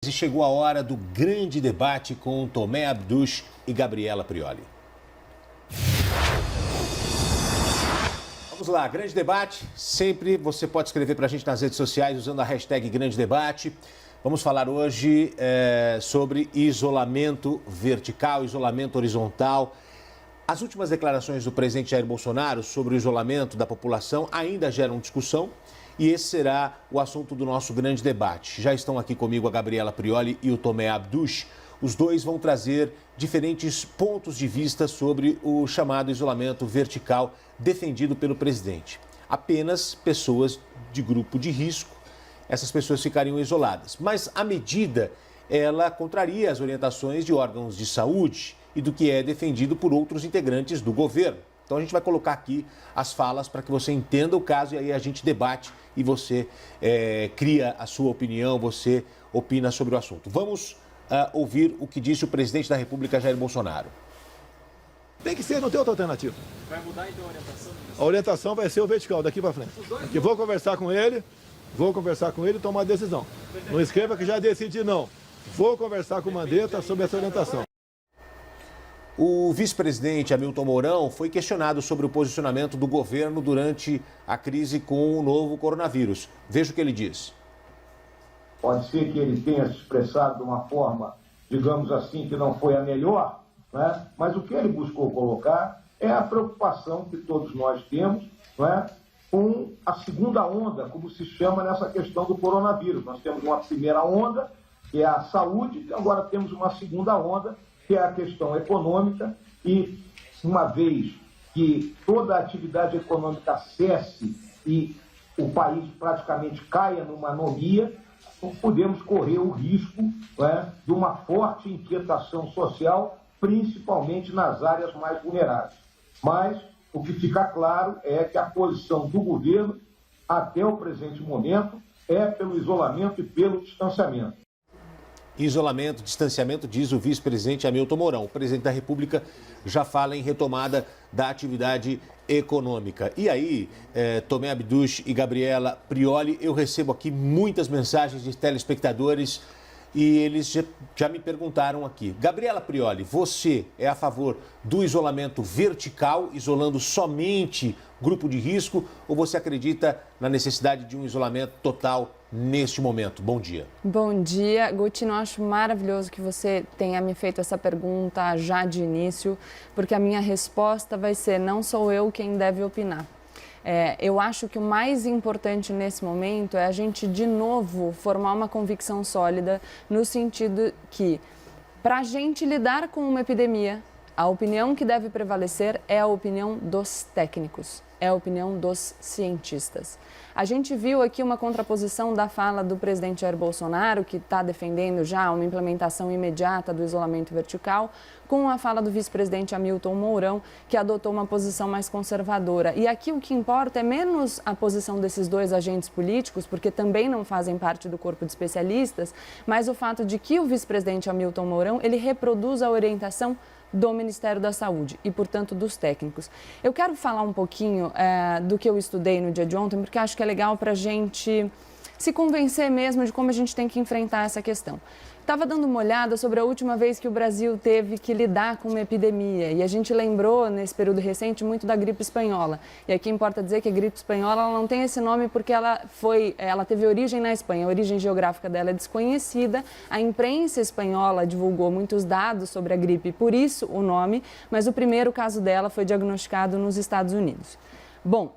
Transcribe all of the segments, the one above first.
e chegou a hora do grande debate com Tomé Abduch e Gabriela Prioli. Vamos lá, grande debate. Sempre você pode escrever para a gente nas redes sociais usando a hashtag Grande Debate. Vamos falar hoje sobre isolamento vertical, isolamento horizontal. As últimas declarações do presidente Jair Bolsonaro sobre o isolamento da população ainda geram discussão e esse será o assunto do nosso grande debate. Já estão aqui comigo a Gabriela Prioli e o Tomé Abduch. Os dois vão trazer diferentes pontos de vista sobre o chamado isolamento vertical defendido pelo presidente. Apenas pessoas de grupo de risco, essas pessoas ficariam isoladas. Mas a medida, ela contraria as orientações de órgãos de saúde e do que é defendido por outros integrantes do governo. Então a gente vai colocar aqui as falas para que você entenda o caso e aí a gente debate e você cria a sua opinião, você opina sobre o assunto. Vamos ouvir o que disse o presidente da República, Jair Bolsonaro. Tem que ser, não tem outra alternativa. Vai mudar então a orientação? A orientação vai ser o vertical, daqui para frente. Aqui vou conversar com ele e tomar a decisão. Não escreva que já decidi, não. Vou conversar com o Mandetta sobre essa orientação. O vice-presidente Hamilton Mourão foi questionado sobre o posicionamento do governo durante a crise com o novo coronavírus. Veja o que ele diz. Pode ser que ele tenha se expressado de uma forma, digamos assim, que não foi a melhor, né? Mas o que ele buscou colocar é a preocupação que todos nós temos, né, com a segunda onda, como se chama nessa questão do coronavírus. Nós temos uma primeira onda, que é a saúde, e agora temos uma segunda onda, que é a questão econômica, e uma vez que toda a atividade econômica cesse e o país praticamente caia numa anomia, podemos correr o risco, né, de uma forte inquietação social, principalmente nas áreas mais vulneráveis. Mas o que fica claro é que a posição do governo, até o presente momento, é pelo isolamento e pelo distanciamento. Isolamento, distanciamento, diz o vice-presidente Hamilton Mourão. O presidente da República já fala em retomada da atividade econômica. E aí, Tomé Abduch e Gabriela Prioli, eu recebo aqui muitas mensagens de telespectadores e eles já me perguntaram aqui. Gabriela Prioli, você é a favor do isolamento vertical, isolando somente grupo de risco, ou você acredita na necessidade de um isolamento total neste momento? Bom dia. Bom dia, Gotino. Acho maravilhoso que você tenha me feito essa pergunta já de início, porque a minha resposta vai ser: não sou eu quem deve opinar. Eu acho que o mais importante nesse momento é a gente, de novo, formar uma convicção sólida no sentido que, para a gente lidar com uma epidemia, a opinião que deve prevalecer é a opinião dos técnicos, é a opinião dos cientistas. A gente viu aqui uma contraposição da fala do presidente Jair Bolsonaro, que está defendendo já uma implementação imediata do isolamento vertical, com a fala do vice-presidente Hamilton Mourão, que adotou uma posição mais conservadora. E aqui o que importa é menos a posição desses dois agentes políticos, porque também não fazem parte do corpo de especialistas, mas o fato de que o vice-presidente Hamilton Mourão, ele reproduz a orientação do Ministério da Saúde e, portanto, dos técnicos. Eu quero falar um pouquinho do que eu estudei no dia de ontem, porque acho que é legal para a gente se convencer mesmo de como a gente tem que enfrentar essa questão. Estava dando uma olhada sobre a última vez que o Brasil teve que lidar com uma epidemia e a gente lembrou, nesse período recente, muito da gripe espanhola. E aqui importa dizer que a gripe espanhola ela não tem esse nome porque ela teve origem na Espanha, a origem geográfica dela é desconhecida. A imprensa espanhola divulgou muitos dados sobre a gripe, por isso o nome, mas o primeiro caso dela foi diagnosticado nos Estados Unidos. Bom,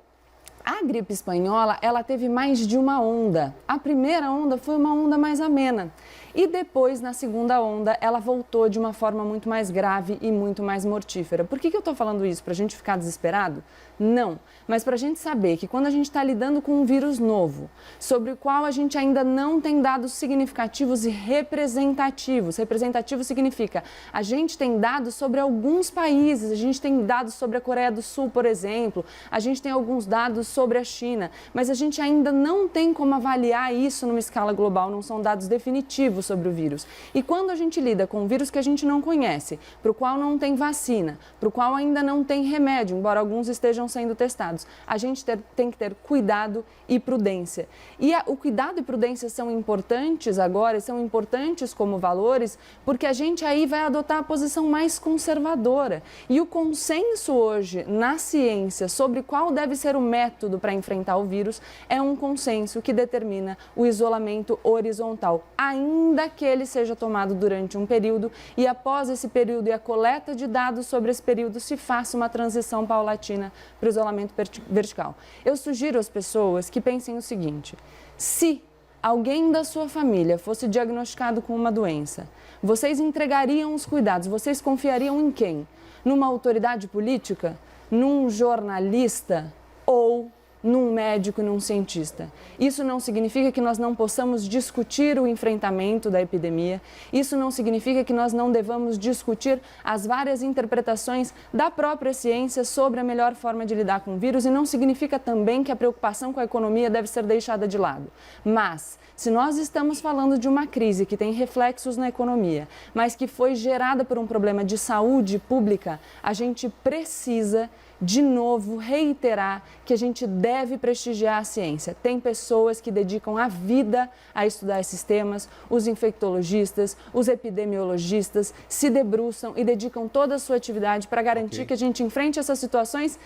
a gripe espanhola, ela teve mais de uma onda. A primeira onda foi uma onda mais amena. E depois, na segunda onda, ela voltou de uma forma muito mais grave e muito mais mortífera. Por que eu estou falando isso? Para a gente ficar desesperado? Não. Mas para a gente saber que quando a gente está lidando com um vírus novo, sobre o qual a gente ainda não tem dados significativos e representativos. Representativo significa a gente tem dados sobre alguns países, a gente tem dados sobre a Coreia do Sul, por exemplo, a gente tem alguns dados sobre a China, mas a gente ainda não tem como avaliar isso numa escala global, não são dados definitivos efetivo sobre o vírus. E quando a gente lida com um vírus que a gente não conhece, para o qual não tem vacina, para o qual ainda não tem remédio, embora alguns estejam sendo testados, a gente tem que ter cuidado e prudência. E o cuidado e prudência são importantes agora, são importantes como valores, porque a gente aí vai adotar a posição mais conservadora. E o consenso hoje na ciência sobre qual deve ser o método para enfrentar o vírus é um consenso que determina o isolamento horizontal, ainda que ele seja tomado durante um período e após esse período e a coleta de dados sobre esse período se faça uma transição paulatina para o isolamento vertical. Eu sugiro às pessoas que pensem o seguinte: se alguém da sua família fosse diagnosticado com uma doença, vocês entregariam os cuidados, vocês confiariam em quem? Numa autoridade política? Num jornalista? Ou num médico e num cientista? Isso não significa que nós não possamos discutir o enfrentamento da epidemia, isso não significa que nós não devamos discutir as várias interpretações da própria ciência sobre a melhor forma de lidar com o vírus, e não significa também que a preocupação com a economia deve ser deixada de lado. Mas, se nós estamos falando de uma crise que tem reflexos na economia, mas que foi gerada por um problema de saúde pública, a gente precisa de novo reiterar que a gente deve prestigiar a ciência. Tem pessoas que dedicam a vida a estudar esses temas, os infectologistas, os epidemiologistas se debruçam e dedicam toda a sua atividade para garantir que a gente enfrente essas situações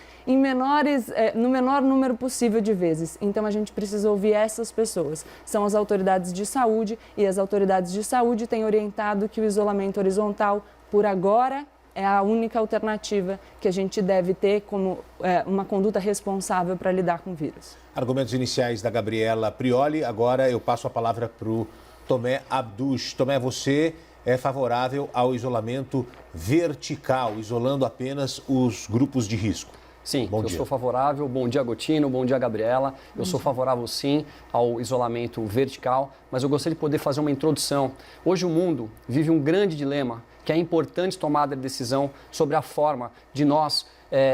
no menor número possível de vezes. Então a gente precisa ouvir essas pessoas. São as autoridades de saúde, e as autoridades de saúde têm orientado que o isolamento horizontal, por agora, é a única alternativa que a gente deve ter como uma conduta responsável para lidar com o vírus. Argumentos iniciais da Gabriela Prioli. Agora eu passo a palavra para o Tomé Abduch. Tomé, você é favorável ao isolamento vertical, isolando apenas os grupos de risco? Sim, eu sou favorável. Bom dia, Gotino. Bom dia, Gabriela. Eu sou favorável, sim, ao isolamento vertical, mas eu gostaria de poder fazer uma introdução. Hoje o mundo vive um grande dilema, que é a importante tomada de decisão sobre a forma de nós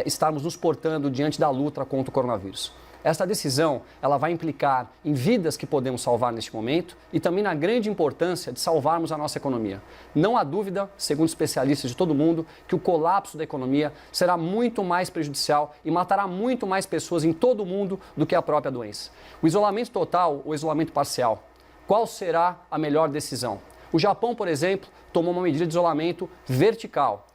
estarmos nos portando diante da luta contra o coronavírus. Esta decisão, ela vai implicar em vidas que podemos salvar neste momento e também na grande importância de salvarmos a nossa economia. Não há dúvida, segundo especialistas de todo mundo, que o colapso da economia será muito mais prejudicial e matará muito mais pessoas em todo o mundo do que a própria doença. O isolamento total ou isolamento parcial, qual será a melhor decisão? O Japão, por exemplo, tomou uma medida de isolamento vertical.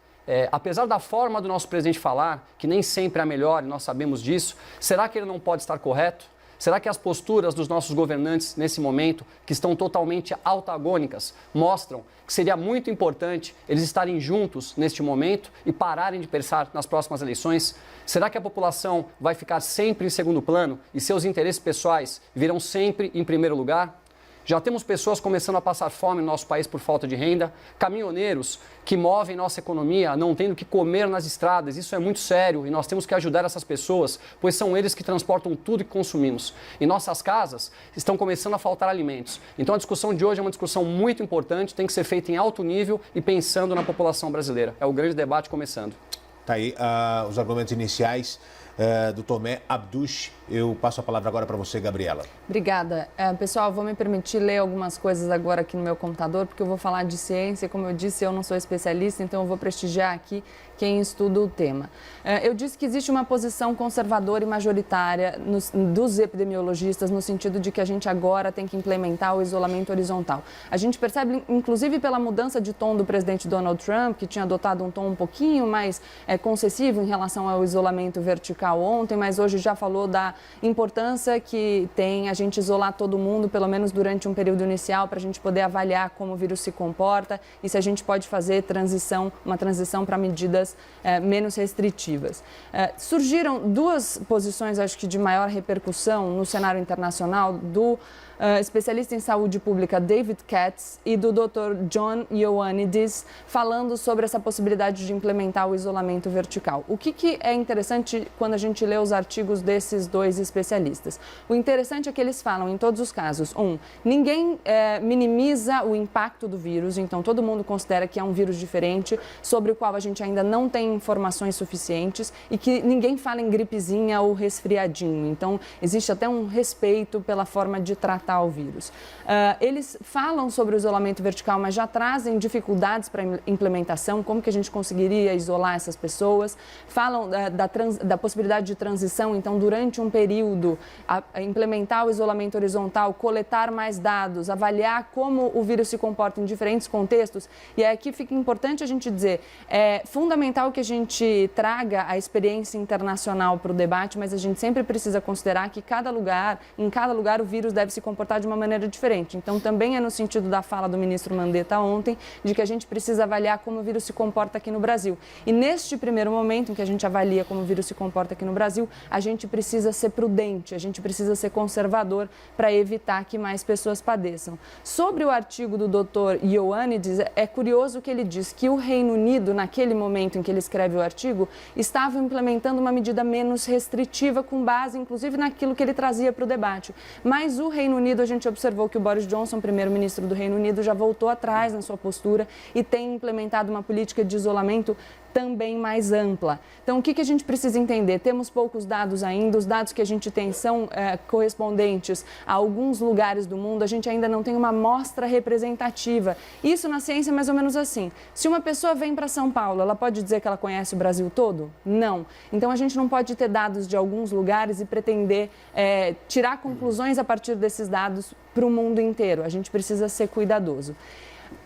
Apesar da forma do nosso presidente falar, que nem sempre é a melhor, e nós sabemos disso, será que ele não pode estar correto? Será que as posturas dos nossos governantes nesse momento, que estão totalmente antagônicas, mostram que seria muito importante eles estarem juntos neste momento e pararem de pensar nas próximas eleições? Será que a população vai ficar sempre em segundo plano e seus interesses pessoais virão sempre em primeiro lugar? Já temos pessoas começando a passar fome no nosso país por falta de renda, caminhoneiros que movem nossa economia não tendo que comer nas estradas. Isso é muito sério e nós temos que ajudar essas pessoas, pois são eles que transportam tudo que consumimos. Em nossas casas estão começando a faltar alimentos. Então a discussão de hoje é uma discussão muito importante, tem que ser feita em alto nível e pensando na população brasileira. É o grande debate começando. Tá aí os argumentos iniciais do Tomé Abduch. Eu passo a palavra agora para você, Gabriela. Obrigada. Pessoal, vou me permitir ler algumas coisas agora aqui no meu computador, porque eu vou falar de ciência. Como eu disse, eu não sou especialista, então eu vou prestigiar aqui quem estuda o tema. Eu disse que existe uma posição conservadora e majoritária dos epidemiologistas, no sentido de que a gente agora tem que implementar o isolamento horizontal. A gente percebe, inclusive pela mudança de tom do presidente Donald Trump, que tinha adotado um tom um pouquinho mais concessivo em relação ao isolamento vertical ontem, mas hoje já falou da importância que tem a gente isolar todo mundo, pelo menos durante um período inicial, para a gente poder avaliar como o vírus se comporta e se a gente pode fazer uma transição para medidas menos restritivas. Surgiram duas posições, acho que de maior repercussão no cenário internacional, do especialista em saúde pública David Katz e do Dr. John Ioannidis, falando sobre essa possibilidade de implementar o isolamento vertical. O que é interessante quando a a gente lê os artigos desses dois especialistas. O interessante é que eles falam, em todos os casos, ninguém minimiza o impacto do vírus, então todo mundo considera que é um vírus diferente, sobre o qual a gente ainda não tem informações suficientes e que ninguém fala em gripezinha ou resfriadinho. Então, existe até um respeito pela forma de tratar o vírus. Eles falam sobre o isolamento vertical, mas já trazem dificuldades para a implementação, como que a gente conseguiria isolar essas pessoas. Falam da possibilidade de transição, então, durante um período, implementar o isolamento horizontal, coletar mais dados, avaliar como o vírus se comporta em diferentes contextos. E aqui fica importante a gente dizer, é fundamental que a gente traga a experiência internacional para o debate, mas a gente sempre precisa considerar que em cada lugar o vírus deve se comportar de uma maneira diferente. Então, também é no sentido da fala do ministro Mandetta ontem, de que a gente precisa avaliar como o vírus se comporta aqui no Brasil. E neste primeiro momento em que a gente avalia como o vírus se comporta aqui no Brasil, a gente precisa ser prudente, a gente precisa ser conservador para evitar que mais pessoas padeçam. Sobre o artigo do Dr. Ioannidis, é curioso que ele diz que o Reino Unido, naquele momento em que ele escreve o artigo, estava implementando uma medida menos restritiva com base, inclusive, naquilo que ele trazia para o debate. Mas o Reino Unido, a gente observou que o Boris Johnson, primeiro-ministro do Reino Unido, já voltou atrás na sua postura e tem implementado uma política de isolamento também mais ampla. Então, o que a gente precisa entender? Temos poucos dados ainda, os dados que a gente tem são correspondentes a alguns lugares do mundo, a gente ainda não tem uma amostra representativa. Isso na ciência é mais ou menos assim. Se uma pessoa vem para São Paulo, ela pode dizer que ela conhece o Brasil todo? Não. Então, a gente não pode ter dados de alguns lugares e pretender tirar conclusões a partir desses dados para o mundo inteiro. A gente precisa ser cuidadoso.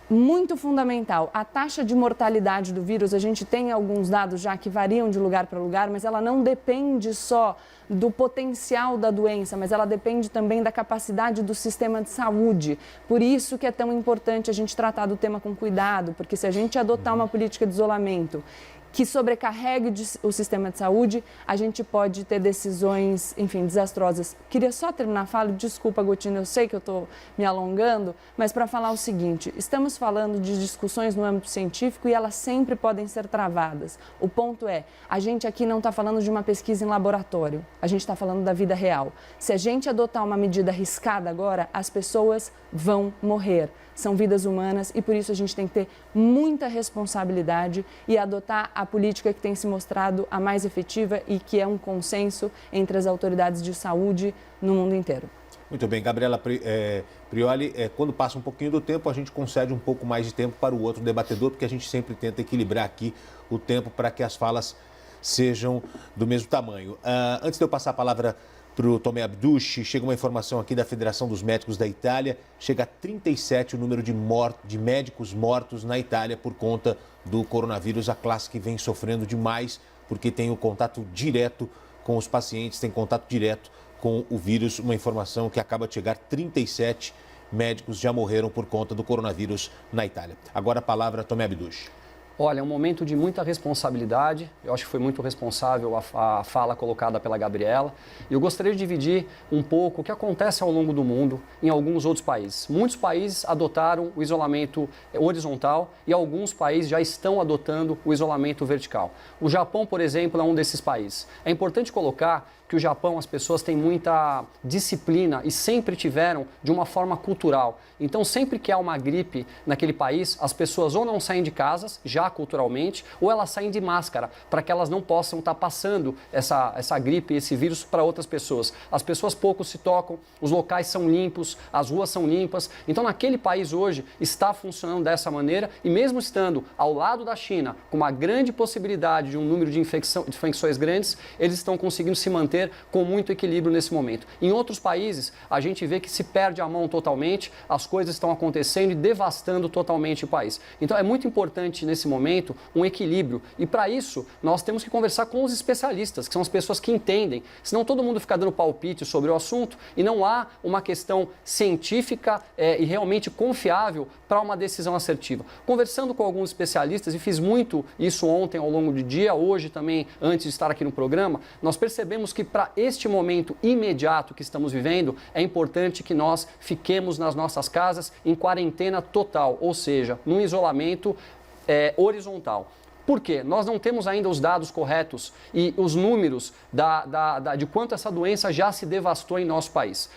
Muito fundamental, a taxa de mortalidade do vírus, a gente tem alguns dados já que variam de lugar para lugar, mas ela não depende só do potencial da doença, mas ela depende também da capacidade do sistema de saúde. Por isso que é tão importante a gente tratar do tema com cuidado, porque se a gente adotar uma política de isolamento que sobrecarregue o sistema de saúde, a gente pode ter decisões, enfim, desastrosas. Queria só terminar a fala, desculpa, Gotino, eu sei que eu estou me alongando, mas para falar o seguinte, estamos falando de discussões no âmbito científico e elas sempre podem ser travadas. O ponto é, a gente aqui não está falando de uma pesquisa em laboratório, a gente está falando da vida real. Se a gente adotar uma medida arriscada agora, as pessoas vão morrer. São vidas humanas e por isso a gente tem que ter muita responsabilidade e adotar a política que tem se mostrado a mais efetiva e que é um consenso entre as autoridades de saúde no mundo inteiro. Muito bem, Gabriela Prioli, quando passa um pouquinho do tempo, a gente concede um pouco mais de tempo para o outro debatedor, porque a gente sempre tenta equilibrar aqui o tempo para que as falas sejam do mesmo tamanho. Antes de eu passar a palavra para o Tomé Abduch, chega uma informação aqui da Federação dos Médicos da Itália, chega a 37 o número de médicos mortos na Itália por conta do coronavírus, a classe que vem sofrendo demais, porque tem o contato direto com os pacientes, tem contato direto com o vírus, uma informação que acaba de chegar, 37 médicos já morreram por conta do coronavírus na Itália. Agora a palavra a Tomé Abduch. Olha, é um momento de muita responsabilidade, eu acho que foi muito responsável a fala colocada pela Gabriela. E eu gostaria de dividir um pouco o que acontece ao longo do mundo em alguns outros países. Muitos países adotaram o isolamento horizontal e alguns países já estão adotando o isolamento vertical. O Japão, por exemplo, é um desses países. É importante colocar que o Japão, as pessoas têm muita disciplina e sempre tiveram de uma forma cultural. Então, sempre que há uma gripe naquele país, as pessoas ou não saem de casas, já culturalmente, ou elas saem de máscara, para que elas não possam estar passando essa gripe, esse vírus para outras pessoas. As pessoas pouco se tocam, os locais são limpos, as ruas são limpas. Então, naquele país hoje está funcionando dessa maneira e mesmo estando ao lado da China, com uma grande possibilidade de um número de infecções grandes, eles estão conseguindo se manter com muito equilíbrio nesse momento. Em outros países, a gente vê que se perde a mão totalmente, as coisas estão acontecendo e devastando totalmente o país. Então, é muito importante nesse momento um equilíbrio e para isso nós temos que conversar com os especialistas, que são as pessoas que entendem, senão todo mundo fica dando palpite sobre o assunto e não há uma questão científica e realmente confiável para uma decisão assertiva. Conversando com alguns especialistas, e fiz muito isso ontem ao longo do dia, hoje também, antes de estar aqui no programa, nós percebemos que para este momento imediato que estamos vivendo, é importante que nós fiquemos nas nossas casas em quarentena total, ou seja, num isolamento horizontal. Por quê? Nós não temos ainda os dados corretos e os números de quanto essa doença já se devastou em nosso país.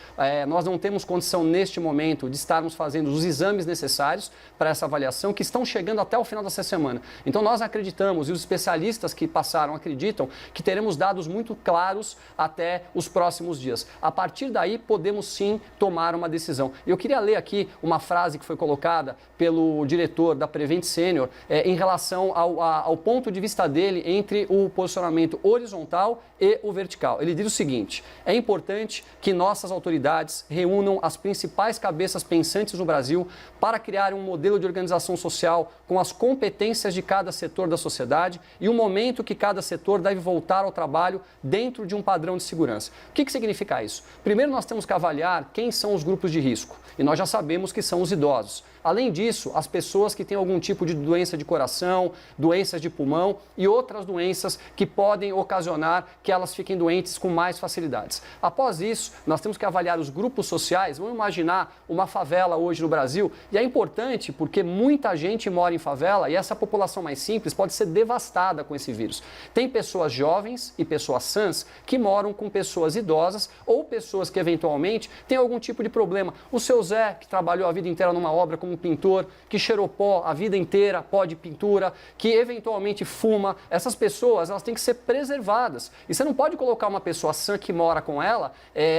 Nós não temos condição, neste momento, de estarmos fazendo os exames necessários para essa avaliação, que estão chegando até o final dessa semana. Então, nós acreditamos, e os especialistas que passaram acreditam, que teremos dados muito claros até os próximos dias. A partir daí, podemos sim tomar uma decisão. Eu queria ler aqui uma frase que foi colocada pelo diretor da Prevent Senior em relação ao ponto de vista dele entre o posicionamento horizontal e o vertical. Ele diz o seguinte: é importante que nossas autoridades reúnam as principais cabeças pensantes no Brasil para criar um modelo de organização social com as competências de cada setor da sociedade e o momento que cada setor deve voltar ao trabalho dentro de um padrão de segurança. O que significa isso? Primeiro, nós temos que avaliar quem são os grupos de risco, e nós já sabemos que são os idosos. Além disso, as pessoas que têm algum tipo de doença de coração, doenças de pulmão e outras doenças que podem ocasionar que elas fiquem doentes com mais facilidades. Após isso, nós temos que avaliar os grupos sociais. Vamos imaginar uma favela hoje no Brasil, e é importante porque muita gente mora em favela e essa população mais simples pode ser devastada com esse vírus. Tem pessoas jovens e pessoas sãs que moram com pessoas idosas ou pessoas que eventualmente têm algum tipo de problema. O seu Zé, que trabalhou a vida inteira numa obra como pintor, que cheirou pó a vida inteira, pó de pintura, que eventualmente fuma, essas pessoas elas têm que ser preservadas. E você não pode colocar uma pessoa sã que mora com ela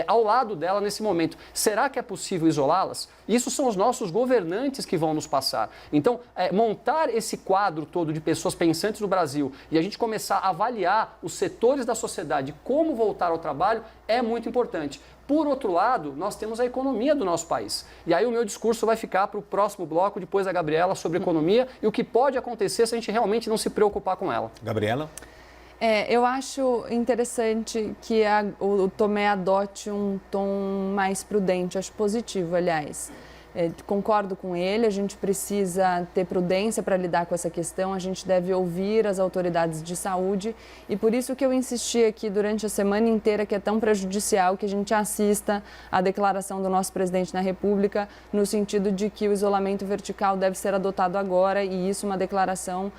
ao lado dela nesse momento. Será que é possível isolá-las? Isso são os nossos governantes que vão nos passar. Então, montar esse quadro todo de pessoas pensantes no Brasil e a gente começar a avaliar os setores da sociedade, como voltar ao trabalho, é muito importante. Por outro lado, nós temos a economia do nosso país. E aí o meu discurso vai ficar para o próximo bloco, depois da Gabriela, sobre economia e o que pode acontecer se a gente realmente não se preocupar com ela. Gabriela? Eu acho interessante que o Tomé adote um tom mais prudente, acho positivo, aliás. Concordo com ele, a gente precisa ter prudência para lidar com essa questão, a gente deve ouvir as autoridades de saúde e por isso que eu insisti aqui durante a semana inteira que é tão prejudicial que a gente assista à declaração do nosso presidente na República no sentido de que o isolamento vertical deve ser adotado agora e isso uma declaração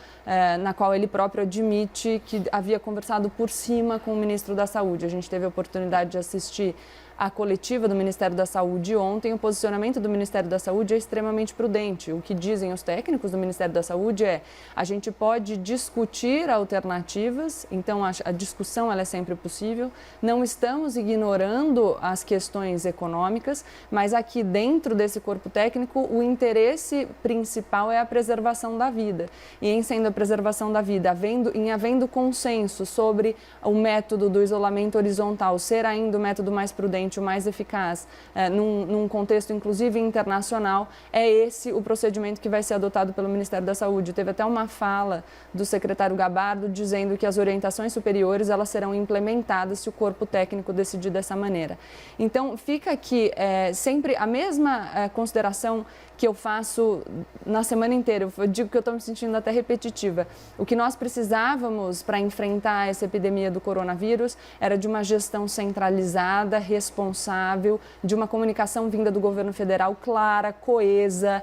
na qual ele próprio admite que havia conversado por cima com o ministro da Saúde. A gente teve a oportunidade de assistir a coletiva do Ministério da Saúde ontem. O posicionamento do Ministério da Saúde é extremamente prudente. O que dizem os técnicos do Ministério da Saúde é: a gente pode discutir alternativas, então a discussão ela é sempre possível, não estamos ignorando as questões econômicas, mas aqui dentro desse corpo técnico o interesse principal é a preservação da vida. E em sendo a preservação da vida, havendo consenso sobre o método do isolamento horizontal ser ainda o método mais prudente, o mais eficaz, num contexto inclusive internacional, é esse o procedimento que vai ser adotado pelo Ministério da Saúde. Teve até uma fala do secretário Gabardo dizendo que as orientações superiores elas serão implementadas se o corpo técnico decidir dessa maneira. Então, fica aqui sempre a mesma consideração que eu faço na semana inteira. Eu digo que eu estou me sentindo até repetitiva. O que nós precisávamos para enfrentar essa epidemia do coronavírus era de uma gestão centralizada, responsável, de uma comunicação vinda do governo federal clara, coesa,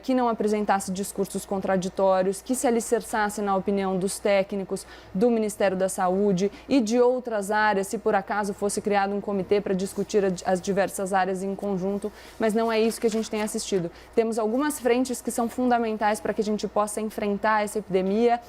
que não apresentasse discursos contraditórios, que se alicerçasse na opinião dos técnicos, do Ministério da Saúde e de outras áreas, se por acaso fosse criado um comitê para discutir as diversas áreas em conjunto, mas não é isso que a gente tem assistido. Temos algumas frentes que são fundamentais para que a gente possa enfrentar essa epidemia,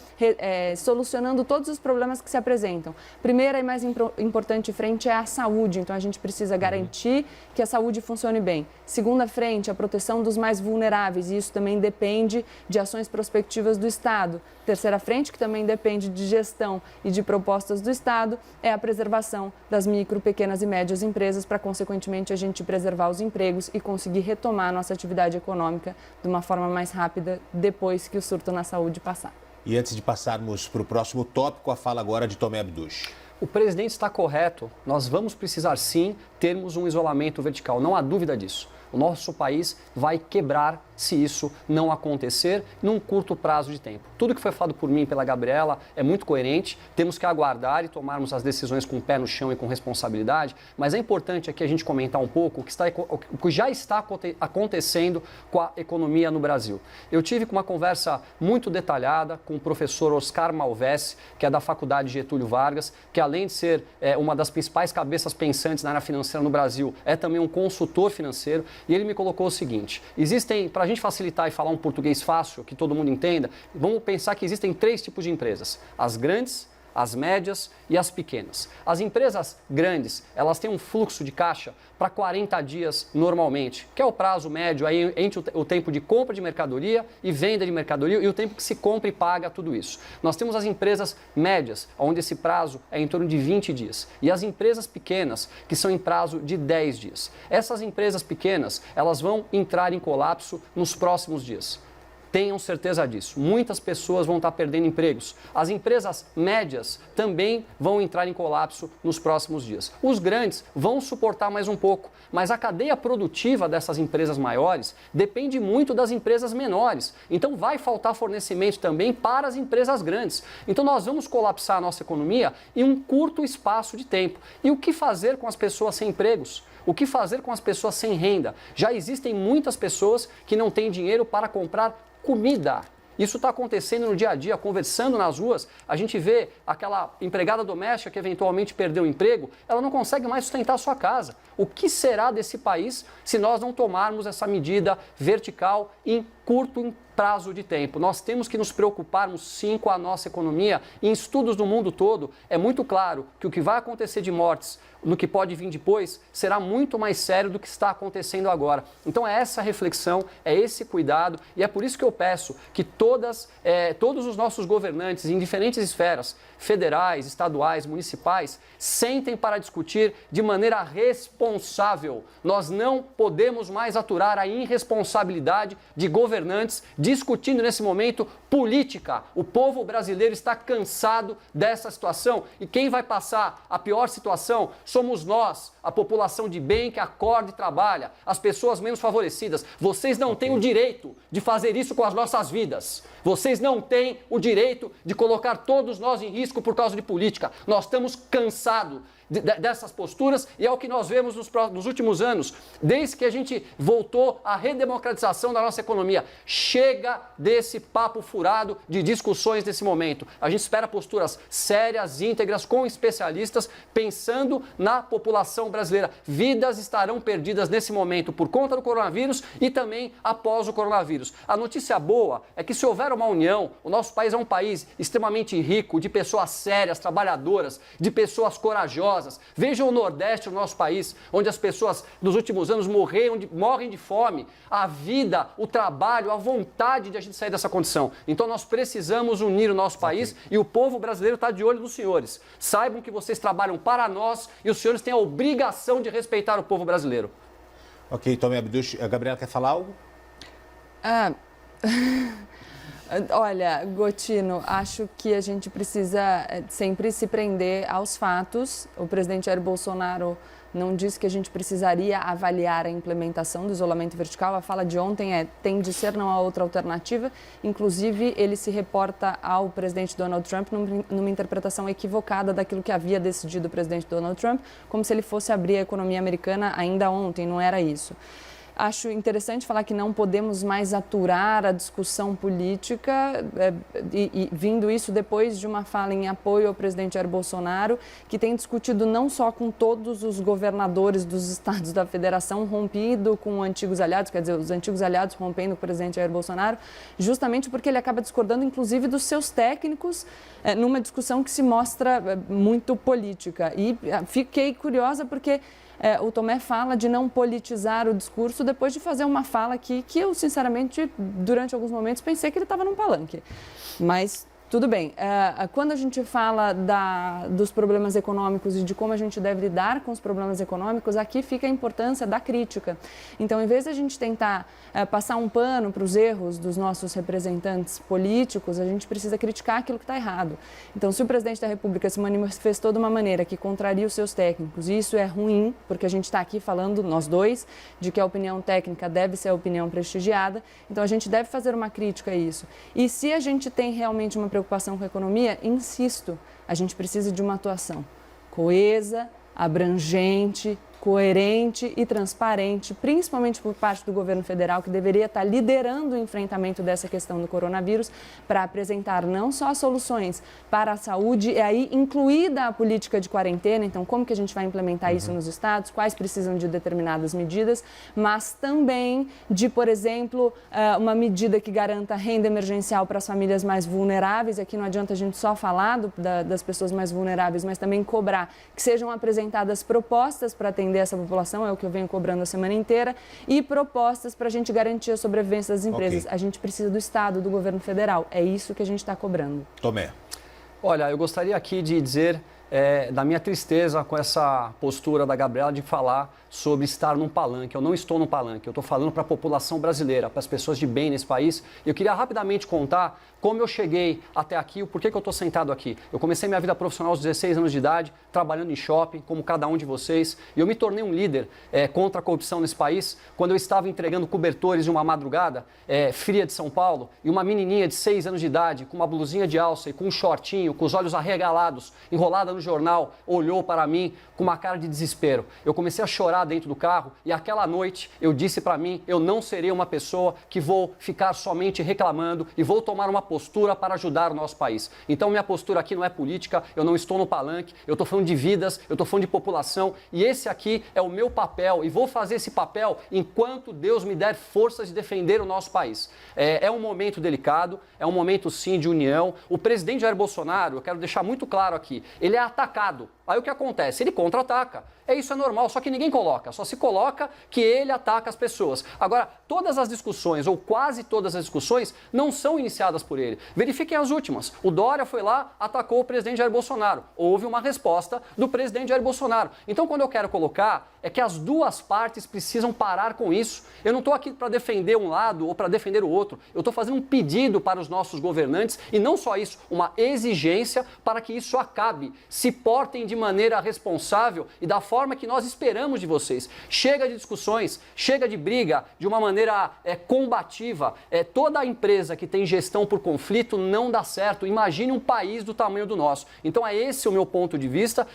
solucionando todos os problemas que se apresentam. Primeira e mais importante frente é a saúde, então a gente precisa garantir que a saúde funcione bem. Segunda frente, a proteção dos mais vulneráveis, e isso também depende de ações prospectivas do Estado. Terceira frente, que também depende de gestão e de propostas do Estado, é a preservação das micro, pequenas e médias empresas para, consequentemente, a gente preservar os empregos e conseguir retomar a nossa atividade econômica de uma forma mais rápida depois que o surto na saúde passar. E antes de passarmos para o próximo tópico, a fala agora de Tomé Abduch. O presidente está correto, nós vamos precisar sim termos um isolamento vertical, não há dúvida disso. O nosso país vai quebrar se isso não acontecer num curto prazo de tempo. Tudo que foi falado por mim e pela Gabriela é muito coerente, temos que aguardar e tomarmos as decisões com o pé no chão e com responsabilidade, mas é importante aqui a gente comentar um pouco o que já está acontecendo com a economia no Brasil. Eu tive uma conversa muito detalhada com o professor Oscar Malvesi, que é da Faculdade Getúlio Vargas, que além de ser uma das principais cabeças pensantes na área financeira no Brasil, é também um consultor financeiro, e ele me colocou o seguinte: para a gente facilitar e falar um português fácil, que todo mundo entenda, vamos pensar que existem 3 tipos de empresas: as grandes, as médias e as pequenas. As empresas grandes, elas têm um fluxo de caixa para 40 dias normalmente, que é o prazo médio aí entre o tempo de compra de mercadoria e venda de mercadoria e o tempo que se compra e paga tudo isso. Nós temos as empresas médias, onde esse prazo é em torno de 20 dias, e as empresas pequenas, que são em prazo de 10 dias. Essas empresas pequenas, elas vão entrar em colapso nos próximos dias. Tenham certeza disso. Muitas pessoas vão estar perdendo empregos. As empresas médias também vão entrar em colapso nos próximos dias. Os grandes vão suportar mais um pouco, mas a cadeia produtiva dessas empresas maiores depende muito das empresas menores. Então vai faltar fornecimento também para as empresas grandes. Então nós vamos colapsar a nossa economia em um curto espaço de tempo. E o que fazer com as pessoas sem empregos? O que fazer com as pessoas sem renda? Já existem muitas pessoas que não têm dinheiro para comprar comida. Isso está acontecendo no dia a dia, conversando nas ruas, a gente vê aquela empregada doméstica que eventualmente perdeu o emprego, ela não consegue mais sustentar a sua casa. O que será desse país se nós não tomarmos essa medida vertical em curto prazo de tempo? Nós temos que nos preocuparmos sim com a nossa economia. Em estudos do mundo todo, é muito claro que o que vai acontecer de mortes no que pode vir depois será muito mais sério do que está acontecendo agora. Então é essa reflexão, é esse cuidado, e é por isso que eu peço que todos os nossos governantes em diferentes esferas, federais, estaduais, municipais, sentem para discutir de maneira responsável. Nós não podemos mais aturar a irresponsabilidade de governantes discutindo nesse momento política. O povo brasileiro está cansado dessa situação, e quem vai passar a pior situação somos nós, a população de bem que acorda e trabalha, as pessoas menos favorecidas. Vocês não têm o direito de fazer isso com as nossas vidas. Vocês não têm o direito de colocar todos nós em risco por causa de política. Nós estamos cansados dessas posturas, e é o que nós vemos nos últimos anos, desde que a gente voltou à redemocratização da nossa economia. Chega desse papo furado de discussões nesse momento. A gente espera posturas sérias, íntegras, com especialistas, pensando na população brasileira. Vidas estarão perdidas nesse momento por conta do coronavírus e também após o coronavírus. A notícia boa é que, se houver uma união, o nosso país é um país extremamente rico, de pessoas sérias, trabalhadoras, de pessoas corajosas. Vejam o Nordeste, o nosso país, onde as pessoas nos últimos anos morrem de fome. A vida, o trabalho, a vontade de a gente sair dessa condição. Então nós precisamos unir o nosso país, e o povo brasileiro está de olho nos senhores. Saibam que vocês trabalham para nós e os senhores têm a obrigação de respeitar o povo brasileiro. Ok, Tomé Abduch. A Gabriela quer falar algo? Olha, Gotino, acho que a gente precisa sempre se prender aos fatos. O presidente Jair Bolsonaro não disse que a gente precisaria avaliar a implementação do isolamento vertical. A fala de ontem tem de ser, não há outra alternativa. Inclusive, ele se reporta ao presidente Donald Trump numa interpretação equivocada daquilo que havia decidido o presidente Donald Trump, como se ele fosse abrir a economia americana ainda ontem, não era isso. Acho interessante falar que não podemos mais aturar a discussão política, e vindo isso depois de uma fala em apoio ao presidente Jair Bolsonaro, que tem discutido não só com todos os governadores dos estados da federação, rompido com antigos aliados, quer dizer, os antigos aliados rompendo com o presidente Jair Bolsonaro, justamente porque ele acaba discordando, inclusive, dos seus técnicos, numa discussão que se mostra muito política. E fiquei curiosa porque o Tomé fala de não politizar o discurso depois de fazer uma fala aqui que eu, sinceramente, durante alguns momentos pensei que ele estava num palanque. Mas Tudo bem. Quando a gente fala dos problemas econômicos e de como a gente deve lidar com os problemas econômicos, aqui fica a importância da crítica. Então, em vez de a gente tentar passar um pano para os erros dos nossos representantes políticos, a gente precisa criticar aquilo que está errado. Então, se o presidente da República se manifestou de uma maneira que contraria os seus técnicos, e isso é ruim, porque a gente está aqui falando, nós dois, de que a opinião técnica deve ser a opinião prestigiada, então a gente deve fazer uma crítica a isso. E se a gente tem realmente uma preocupação com a economia, insisto, a gente precisa de uma atuação coesa, abrangente, coerente e transparente, principalmente por parte do governo federal, que deveria estar liderando o enfrentamento dessa questão do coronavírus, para apresentar não só soluções para a saúde, e aí incluída a política de quarentena, então como que a gente vai implementar isso nos estados, quais precisam de determinadas medidas, mas também de, por exemplo, uma medida que garanta renda emergencial para as famílias mais vulneráveis. Aqui não adianta a gente só falar das pessoas mais vulneráveis, mas também cobrar que sejam apresentadas propostas para atender essa população, é o que eu venho cobrando a semana inteira, e propostas para a gente garantir a sobrevivência das empresas. Okay. A gente precisa do Estado, do governo federal. É isso que a gente está cobrando. Tomé. Olha, eu gostaria aqui de dizer da minha tristeza com essa postura da Gabriela de falar sobre estar num palanque. Eu não estou num palanque, eu estou falando para a população brasileira, para as pessoas de bem nesse país. Eu queria rapidamente contar como eu cheguei até aqui, o porquê que eu estou sentado aqui. Eu comecei minha vida profissional aos 16 anos de idade, trabalhando em shopping, como cada um de vocês, e eu me tornei um líder contra a corrupção nesse país, quando eu estava entregando cobertores de uma madrugada fria de São Paulo, e uma menininha de 6 anos de idade, com uma blusinha de alça e com um shortinho, com os olhos arregalados, enrolada no jornal, olhou para mim com uma cara de desespero. Eu comecei a chorar dentro do carro e aquela noite eu disse para mim, eu não serei uma pessoa que vou ficar somente reclamando e vou tomar uma postura para ajudar o nosso país. Então minha postura aqui não é política, eu não estou no palanque, eu estou falando de vidas, eu estou falando de população e esse aqui é o meu papel e vou fazer esse papel enquanto Deus me der forças de defender o nosso país. É um momento delicado, é um momento sim de união. O presidente Jair Bolsonaro, eu quero deixar muito claro aqui, ele é atacado. Aí o que acontece? Ele contra-ataca. Isso é normal, só que ninguém coloca. Só se coloca que ele ataca as pessoas. Agora, todas as discussões, ou quase todas as discussões, não são iniciadas por ele. Verifiquem as últimas. O Dória foi lá, atacou o presidente Jair Bolsonaro. Houve uma resposta do presidente Jair Bolsonaro. Então, quando eu quero colocar, é que as duas partes precisam parar com isso. Eu não estou aqui para defender um lado ou para defender o outro. Eu estou fazendo um pedido para os nossos governantes e não só isso, uma exigência para que isso acabe. Se portem de maneira responsável e da forma que nós esperamos de vocês. Chega de discussões, chega de briga de uma maneira combativa. Toda empresa que tem gestão por conflito não dá certo. Imagine um país do tamanho do nosso. Então é esse o meu ponto de vista.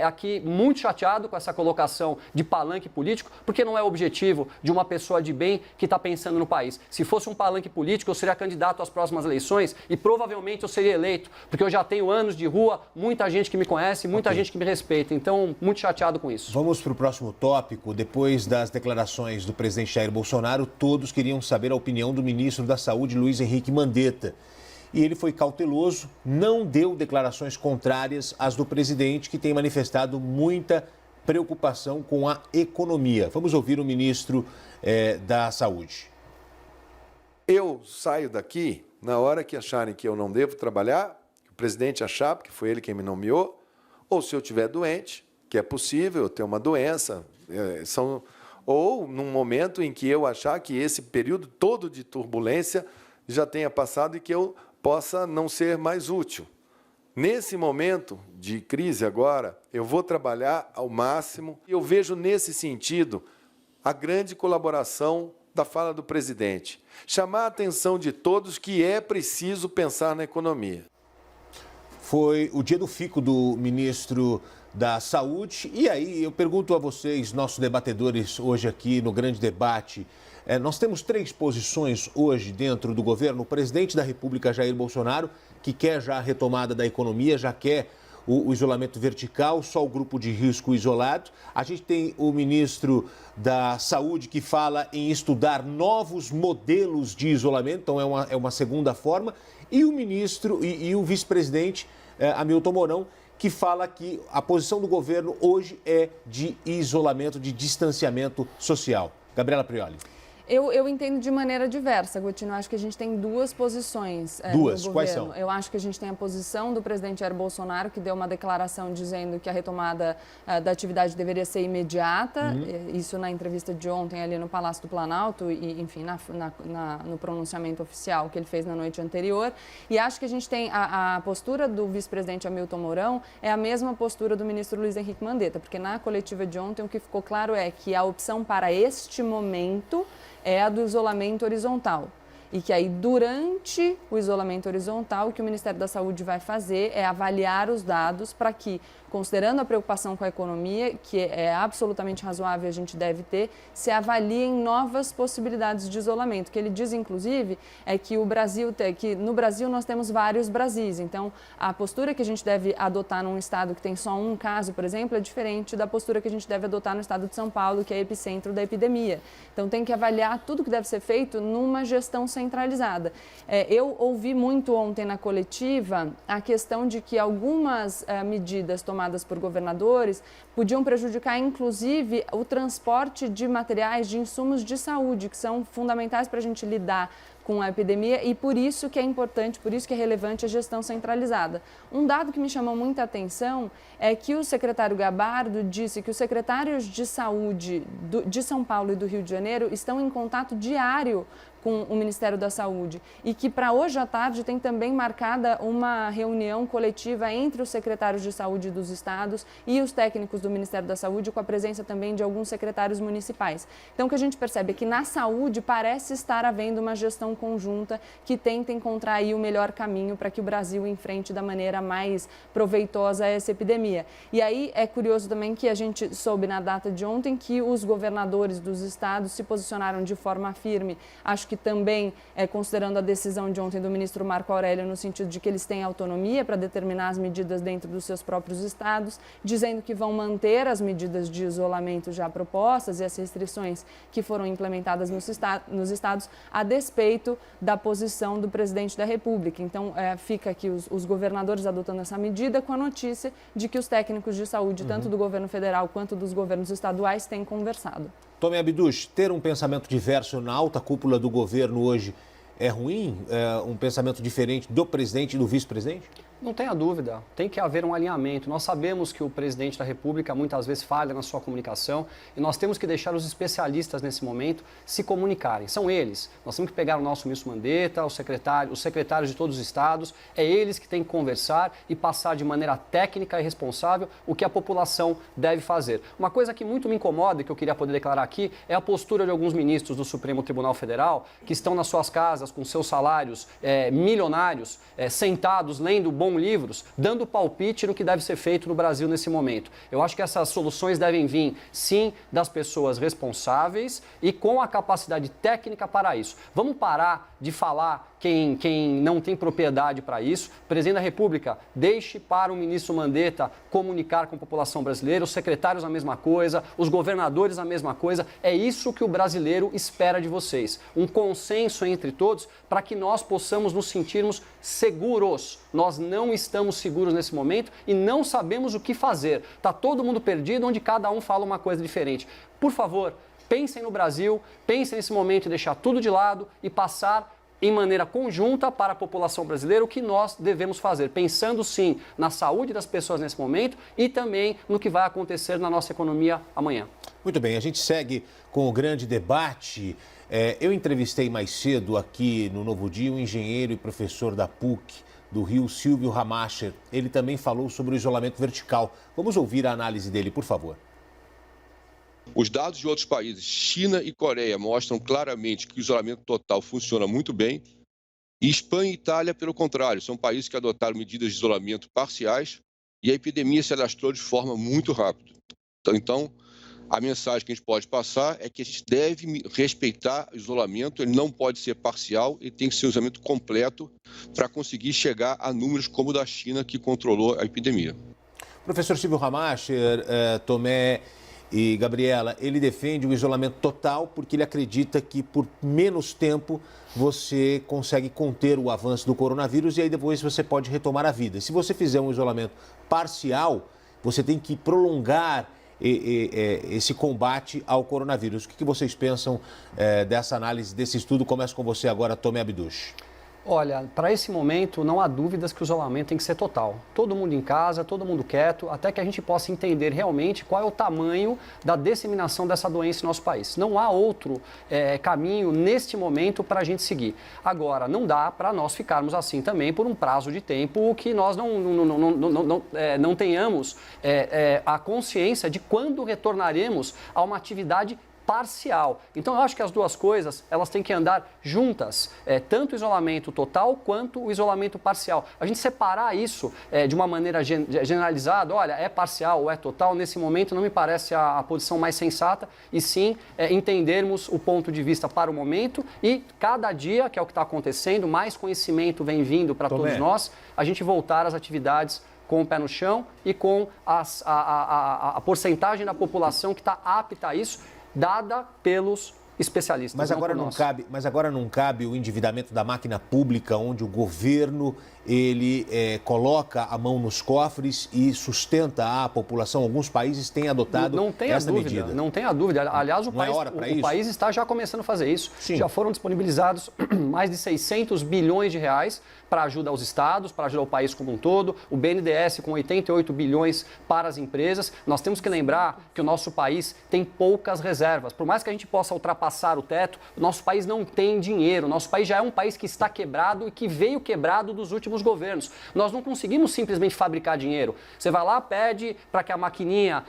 Aqui muito chateado com essa colocação de palanque político, porque não é o objetivo de uma pessoa de bem que está pensando no país. Se fosse um palanque político, eu seria candidato às próximas eleições e provavelmente eu seria eleito, porque eu já tenho anos de rua, muita gente que me conhece, muita gente que me respeita. Então, muito chateado com isso. Vamos para o próximo tópico. Depois das declarações do presidente Jair Bolsonaro, todos queriam saber a opinião do ministro da Saúde, Luiz Henrique Mandetta. E ele foi cauteloso, não deu declarações contrárias às do presidente, que tem manifestado muita preocupação com a economia. Vamos ouvir o ministro da Saúde. Eu saio daqui na hora que acharem que eu não devo trabalhar, que o presidente achar, porque foi ele quem me nomeou, ou se eu estiver doente, que é possível eu ter uma doença, ou num momento em que eu achar que esse período todo de turbulência já tenha passado e que eu possa não ser mais útil. Nesse momento de crise agora, eu vou trabalhar ao máximo e eu vejo nesse sentido a grande colaboração da fala do presidente. Chamar a atenção de todos que é preciso pensar na economia. Foi o dia do fico do ministro da Saúde. E aí eu pergunto a vocês, nossos debatedores, hoje aqui no Grande Debate, nós temos 3 posições hoje dentro do governo. O presidente da República, Jair Bolsonaro, que quer já a retomada da economia, já quer o isolamento vertical, só o grupo de risco isolado. A gente tem o ministro da Saúde que fala em estudar novos modelos de isolamento, então é uma segunda forma. E o ministro e o vice-presidente, Hamilton Mourão, que fala que a posição do governo hoje é de isolamento, de distanciamento social. Gabriela Prioli. Eu entendo de maneira diversa, Gotino. Eu acho que a gente tem duas posições no governo. Quais são? Eu acho que a gente tem a posição do presidente Jair Bolsonaro, que deu uma declaração dizendo que a retomada da atividade deveria ser imediata. Isso na entrevista de ontem ali no Palácio do Planalto e, enfim, no pronunciamento oficial que ele fez na noite anterior. E acho que a gente tem a postura do vice-presidente Hamilton Mourão é a mesma postura do ministro Luiz Henrique Mandetta, porque na coletiva de ontem o que ficou claro é que a opção para este momento é a do isolamento horizontal. E que aí, durante o isolamento horizontal, o que o Ministério da Saúde vai fazer é avaliar os dados para que, considerando a preocupação com a economia, que é absolutamente razoável e a gente deve ter, se avaliem novas possibilidades de isolamento. O que ele diz, inclusive, é que no Brasil nós temos vários Brasis. Então, a postura que a gente deve adotar num estado que tem só um caso, por exemplo, é diferente da postura que a gente deve adotar no estado de São Paulo, que é epicentro da epidemia. Então, tem que avaliar tudo que deve ser feito numa gestão centralizada. Eu ouvi muito ontem na coletiva a questão de que algumas medidas tomadas por governadores podiam prejudicar, inclusive, o transporte de materiais, de insumos de saúde, que são fundamentais para a gente lidar com a epidemia e por isso que é importante, por isso que é relevante a gestão centralizada. Um dado que me chamou muita atenção é que o secretário Gabardo disse que os secretários de saúde de São Paulo e do Rio de Janeiro estão em contato diário com o Ministério da Saúde e que para hoje à tarde tem também marcada uma reunião coletiva entre os secretários de saúde dos estados e os técnicos do Ministério da Saúde, com a presença também de alguns secretários municipais. Então, o que a gente percebe é que na saúde parece estar havendo uma gestão conjunta que tenta encontrar aí o melhor caminho para que o Brasil enfrente da maneira mais proveitosa essa epidemia. E aí é curioso também que a gente soube na data de ontem que os governadores dos estados se posicionaram de forma firme, acho que também, considerando a decisão de ontem do ministro Marco Aurélio, no sentido de que eles têm autonomia para determinar as medidas dentro dos seus próprios estados, dizendo que vão manter as medidas de isolamento já propostas e as restrições que foram implementadas nos estados, a despeito da posição do presidente da República. Então, fica aqui os governadores adotando essa medida com a notícia de que os técnicos de saúde, tanto do governo federal quanto dos governos estaduais, têm conversado. Tomé Abduch, ter um pensamento diverso na alta cúpula do governo hoje é ruim? Um pensamento diferente do presidente e do vice-presidente? Não tenha dúvida, tem que haver um alinhamento. Nós sabemos que o presidente da República muitas vezes falha na sua comunicação e nós temos que deixar os especialistas nesse momento se comunicarem. São eles. Nós temos que pegar o nosso ministro Mandetta, os secretários de todos os estados, é eles que têm que conversar e passar de maneira técnica e responsável o que a população deve fazer. Uma coisa que muito me incomoda e que eu queria poder declarar aqui é a postura de alguns ministros do Supremo Tribunal Federal que estão nas suas casas com seus salários milionários, sentados, lendo bons livros, dando palpite no que deve ser feito no Brasil nesse momento. Eu acho que essas soluções devem vir, sim, das pessoas responsáveis e com a capacidade técnica para isso. Vamos parar de falar quem não tem propriedade para isso. O presidente da República, deixe para o ministro Mandetta comunicar com a população brasileira, os secretários a mesma coisa, os governadores a mesma coisa. É isso que o brasileiro espera de vocês. Um consenso entre todos para que nós possamos nos sentirmos seguros. Nós não estamos seguros nesse momento e não sabemos o que fazer. Está todo mundo perdido, onde cada um fala uma coisa diferente. Por favor, pensem no Brasil, pensem nesse momento em deixar tudo de lado e passar em maneira conjunta para a população brasileira o que nós devemos fazer, pensando sim na saúde das pessoas nesse momento e também no que vai acontecer na nossa economia amanhã. Muito bem, a gente segue com o grande debate. Eu entrevistei mais cedo aqui no Novo Dia um engenheiro e professor da PUC do Rio, Silvio Ramacher. Ele também falou sobre o isolamento vertical. Vamos ouvir a análise dele, por favor. Os dados de outros países, China e Coreia, mostram claramente que o isolamento total funciona muito bem. E Espanha e Itália, pelo contrário, são países que adotaram medidas de isolamento parciais e a epidemia se alastrou de forma muito rápida. Então, a mensagem que a gente pode passar é que a gente deve respeitar o isolamento, ele não pode ser parcial, ele tem que ser um isolamento completo para conseguir chegar a números como o da China, que controlou a epidemia. Professor Silvio Ramacher, Tomé e Gabriela, ele defende o isolamento total porque ele acredita que por menos tempo você consegue conter o avanço do coronavírus e aí depois você pode retomar a vida. Se você fizer um isolamento parcial, você tem que prolongar esse combate ao coronavírus. O que vocês pensam dessa análise, desse estudo? Começo com você agora, Tomé Abduch. Olha, para esse momento não há dúvidas que o isolamento tem que ser total. Todo mundo em casa, todo mundo quieto, até que a gente possa entender realmente qual é o tamanho da disseminação dessa doença em nosso país. Não há outro caminho neste momento para a gente seguir. Agora, não dá para nós ficarmos assim também por um prazo de tempo que nós não tenhamos a consciência de quando retornaremos a uma atividade parcial. Então, eu acho que as duas coisas, elas têm que andar juntas, tanto o isolamento total quanto o isolamento parcial. A gente separar isso de uma maneira generalizada, olha, é parcial ou é total, nesse momento não me parece a posição mais sensata, e sim entendermos o ponto de vista para o momento e cada dia, que é o que está acontecendo, mais conhecimento vem vindo para todos nós, a gente voltar às atividades com o pé no chão e com a porcentagem da população que está apta a isso, dada pelos especialistas. Mas agora não cabe o endividamento da máquina pública, onde o governo ele coloca a mão nos cofres e sustenta a população. Alguns países têm adotado essa medida. Não tenha dúvida. Aliás, o país está já começando a fazer isso. Sim. Já foram disponibilizados mais de 600 bilhões de reais para ajuda aos estados, para ajudar o país como um todo. O BNDES com 88 bilhões para as empresas. Nós temos que lembrar que o nosso país tem poucas reservas. Por mais que a gente possa ultrapassar o teto, o nosso país não tem dinheiro. O nosso país já é um país que está quebrado e que veio quebrado dos últimos governos. Nós não conseguimos simplesmente fabricar dinheiro. Você vai lá, pede para que a maquininha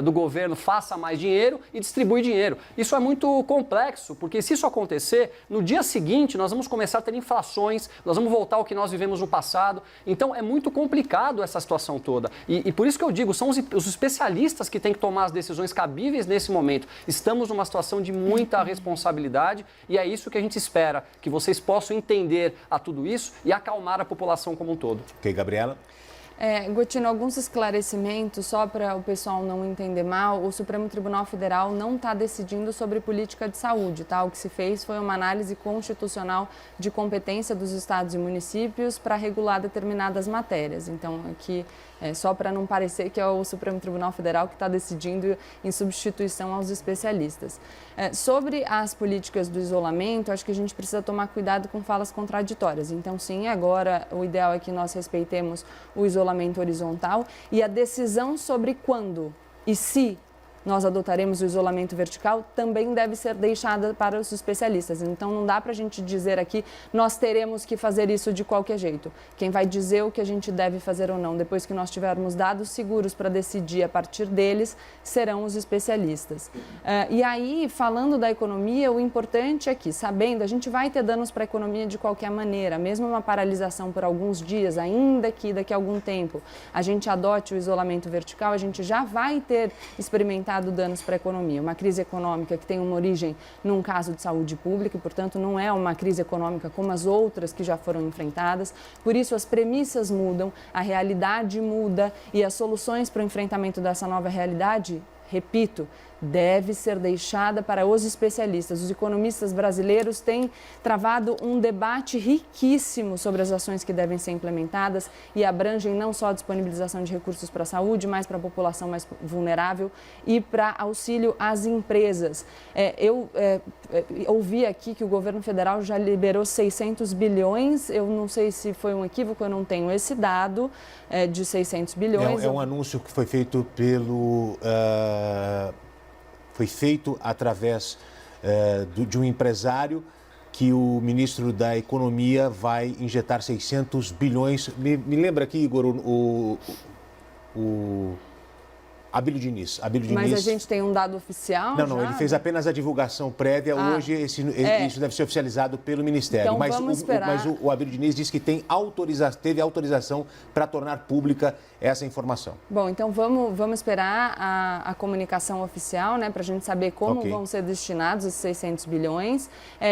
do governo faça mais dinheiro e distribui dinheiro. Isso é muito complexo, porque se isso acontecer, no dia seguinte nós vamos começar a ter inflações, nós vamos voltar ao que nós vivemos no passado. Então é muito complicado essa situação toda. E por isso que eu digo, são os especialistas que têm que tomar as decisões cabíveis nesse momento. Estamos numa situação de muita responsabilidade e é isso que a gente espera, que vocês possam entender a tudo isso e acalmar a população como um todo. Ok, Gabriela? Gotino, alguns esclarecimentos, só para o pessoal não entender mal, o Supremo Tribunal Federal não está decidindo sobre política de saúde, tá? O que se fez foi uma análise constitucional de competência dos estados e municípios para regular determinadas matérias. Então, aqui, só para não parecer que é o Supremo Tribunal Federal que está decidindo em substituição aos especialistas. Sobre as políticas do isolamento, acho que a gente precisa tomar cuidado com falas contraditórias. Então, sim, agora o ideal é que nós respeitemos o isolamento horizontal e a decisão sobre quando e se nós adotaremos o isolamento vertical também deve ser deixada para os especialistas. Então, não dá para a gente dizer aqui, nós teremos que fazer isso de qualquer jeito. Quem vai dizer o que a gente deve fazer ou não, depois que nós tivermos dados seguros para decidir a partir deles, serão os especialistas. E aí, falando da economia, o importante é que, sabendo, a gente vai ter danos para a economia de qualquer maneira, mesmo uma paralisação por alguns dias, ainda que daqui a algum tempo a gente adote o isolamento vertical, a gente já vai ter experimentado danos para a economia. Uma crise econômica que tem uma origem num caso de saúde pública e, portanto, não é uma crise econômica como as outras que já foram enfrentadas. Por isso, as premissas mudam, a realidade muda e as soluções para o enfrentamento dessa nova realidade, repito, deve ser deixada para os especialistas. Os economistas brasileiros têm travado um debate riquíssimo sobre as ações que devem ser implementadas e abrangem não só a disponibilização de recursos para a saúde, mas para a população mais vulnerável e para auxílio às empresas. Eu ouvi aqui que o governo federal já liberou 600 bilhões, eu não sei se foi um equívoco, eu não tenho esse dado de 600 bilhões. É um anúncio que foi feito pelo... Foi feito através de um empresário que o ministro da Economia vai injetar 600 bilhões. Me lembra aqui, Igor, o Abílio Diniz. Mas a gente tem um dado oficial? Não, ele fez apenas a divulgação prévia. Hoje isso deve ser oficializado pelo Ministério. Então, vamos esperar. Mas o Abílio Diniz disse que teve autorização para tornar pública essa informação. Bom, então vamos esperar a comunicação oficial, né, para a gente saber como vão ser destinados esses 600 bilhões.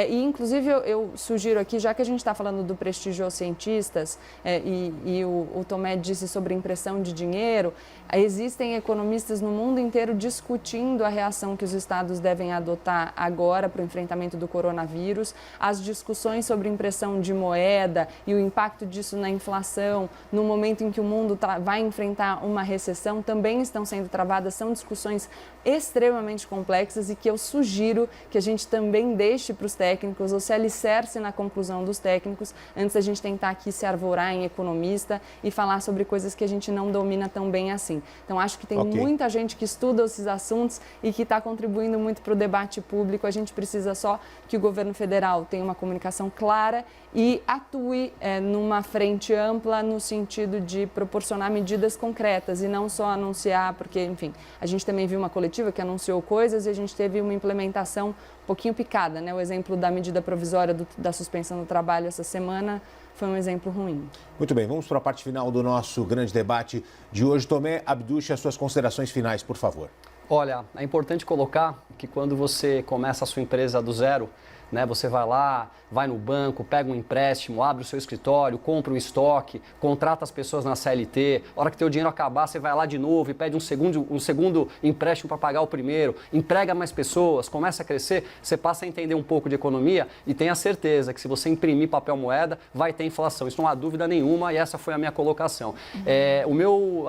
E, inclusive, eu sugiro aqui, já que a gente está falando do prestígio aos cientistas e o Tomé disse sobre impressão de dinheiro, existem economistas economistas no mundo inteiro discutindo a reação que os estados devem adotar agora para o enfrentamento do coronavírus, as discussões sobre impressão de moeda e o impacto disso na inflação, no momento em que o mundo vai enfrentar uma recessão, também estão sendo travadas, são discussões extremamente complexas e que eu sugiro que a gente também deixe para os técnicos ou se alicerce na conclusão dos técnicos antes da gente tentar aqui se arvorar em economista e falar sobre coisas que a gente não domina tão bem assim. Então, acho que tem muita gente que estuda esses assuntos e que está contribuindo muito para o debate público. A gente precisa só que o governo federal tenha uma comunicação clara e atue numa frente ampla no sentido de proporcionar medidas concretas e não só anunciar, porque, enfim, a gente também viu uma coletiva que anunciou coisas e a gente teve uma implementação um pouquinho picada, né? O exemplo da medida provisória da suspensão do trabalho essa semana foi um exemplo ruim. Muito bem, vamos para a parte final do nosso grande debate de hoje. Tomé Abduche, as suas considerações finais, por favor. Olha, é importante colocar que quando você começa a sua empresa do zero, né, você vai lá, vai no banco, pega um empréstimo, abre o seu escritório, compra um estoque, contrata as pessoas na CLT, a hora que teu dinheiro acabar, você vai lá de novo e pede um segundo empréstimo para pagar o primeiro, emprega mais pessoas, começa a crescer, você passa a entender um pouco de economia e tenha certeza que se você imprimir papel moeda, vai ter inflação. Isso não há dúvida nenhuma e essa foi a minha colocação.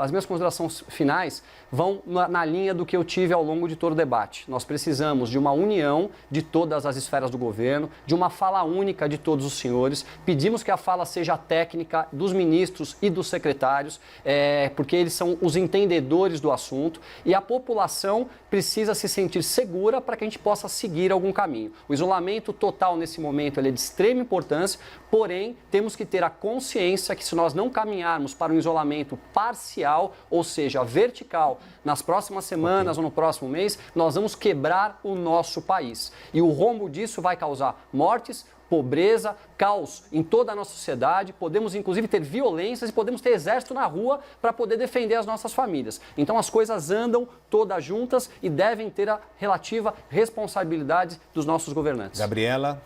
As minhas considerações finais vão na linha do que eu tive ao longo de todo o debate. Nós precisamos de uma união de todas as esferas do governo, de uma fala única de todos os senhores. Pedimos que a fala seja técnica dos ministros e dos secretários, porque eles são os entendedores do assunto e a população precisa se sentir segura para que a gente possa seguir algum caminho. O isolamento total nesse momento ele é de extrema importância, porém temos que ter a consciência que se nós não caminharmos para um isolamento parcial, ou seja, vertical, nas próximas semanas ou no próximo mês, nós vamos quebrar o nosso país. E o rombo disso vai causar mortes, pobreza, caos em toda a nossa sociedade, podemos inclusive ter violências e podemos ter exército na rua para poder defender as nossas famílias. Então as coisas andam todas juntas e devem ter a relativa responsabilidade dos nossos governantes. Gabriela?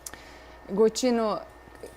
Gotino,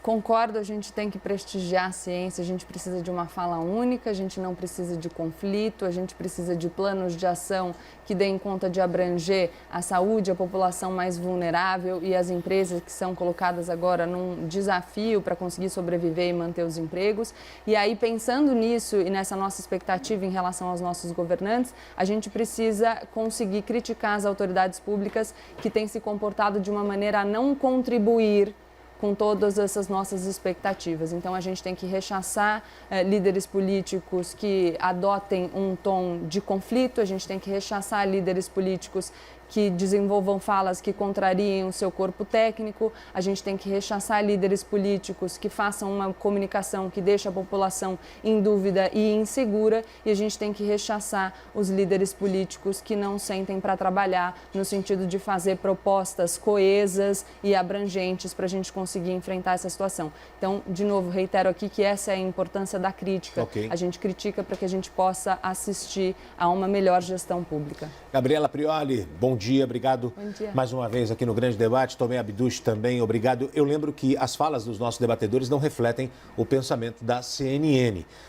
concordo, a gente tem que prestigiar a ciência, a gente precisa de uma fala única, a gente não precisa de conflito, a gente precisa de planos de ação que deem conta de abranger a saúde, a população mais vulnerável e as empresas que são colocadas agora num desafio para conseguir sobreviver e manter os empregos. E aí, pensando nisso e nessa nossa expectativa em relação aos nossos governantes, a gente precisa conseguir criticar as autoridades públicas que têm se comportado de uma maneira a não contribuir com todas essas nossas expectativas. Então, a gente tem que rechaçar líderes políticos que adotem um tom de conflito, a gente tem que rechaçar líderes políticos que desenvolvam falas que contrariem o seu corpo técnico, a gente tem que rechaçar líderes políticos que façam uma comunicação que deixe a população em dúvida e insegura, e a gente tem que rechaçar os líderes políticos que não sentem para trabalhar no sentido de fazer propostas coesas e abrangentes para a gente conseguir enfrentar essa situação. Então, de novo, reitero aqui que essa é a importância da crítica. A gente critica para que a gente possa assistir a uma melhor gestão pública. Gabriela Prioli, bom dia, obrigado mais uma vez aqui no Grande Debate. Tomé Abduche também, obrigado. Eu lembro que as falas dos nossos debatedores não refletem o pensamento da CNN.